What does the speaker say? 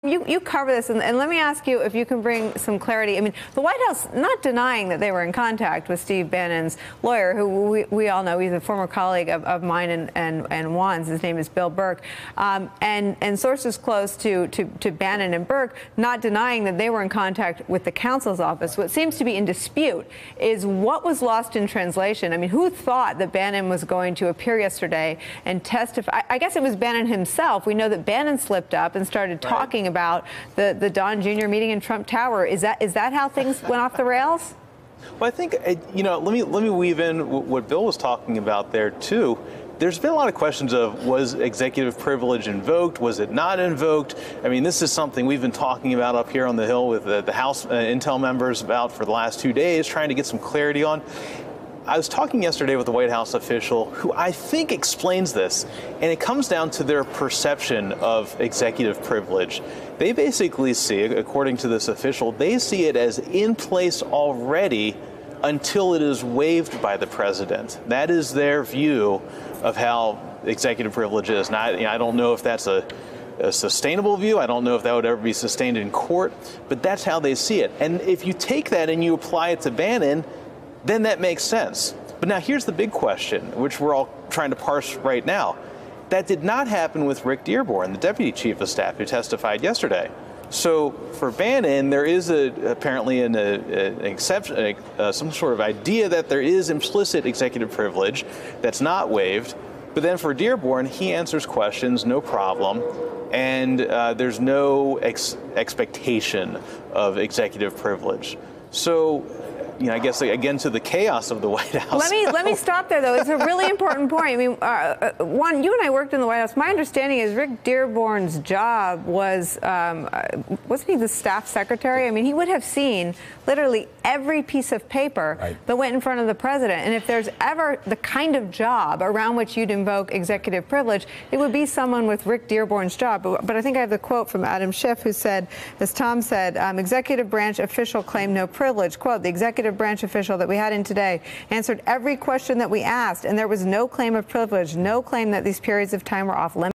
You cover this, and let me ask you if you can bring some clarity. I mean, the White House not denying that they were in contact with Steve Bannon's lawyer, who we all know, he's a former colleague of mine and Juan's. His name is Bill Burke, and sources close to Bannon and Burke not denying that they were in contact with the counsel's office. What seems to be in dispute is what was lost in translation. I mean, who thought that Bannon was going to appear yesterday and testify? I guess it was Bannon himself. We know that Bannon slipped up and started talking about the Don Jr. meeting in Trump Tower. Is that how things went off the rails? Well, I think, let me weave in what Bill was talking about there, too. There's been a lot of questions of, was executive privilege invoked? Was it not invoked? I mean, this is something we've been talking about up here on the Hill with the House Intel members about for the last 2 days, trying to get some clarity on. I was talking yesterday with a White House official who I think explains this, and it comes down to their perception of executive privilege. They basically see, according to this official, they see it as in place already until it is waived by the president. That is their view of how executive privilege is. Now, I don't know if that's a sustainable view. I don't know if that would ever be sustained in court, but that's how they see it. And if you take that and you apply it to Bannon, then that makes sense. But now here's the big question, which we're all trying to parse right now. That did not happen with Rick Dearborn, the deputy chief of staff who testified yesterday. So for Bannon, there is apparently an exception, some sort of idea that there is implicit executive privilege that's not waived. But then for Dearborn, he answers questions, no problem. And there's no expectation of executive privilege. So, I guess, again, to the chaos of the White House. Let me stop there, though. It's a really important point. I mean, Juan, you and I worked in the White House. My understanding is Rick Dearborn's job was, wasn't he the staff secretary? I mean, he would have seen literally every piece of paper that went in front of the president. And if there's ever the kind of job around which you'd invoke executive privilege, it would be someone with Rick Dearborn's job. But I think I have the quote from Adam Schiff, who said, as Tom said, executive branch official claimed no privilege. Quote, the executive branch official that we had in today answered every question that we asked, and there was no claim of privilege, no claim that these periods of time were off limits.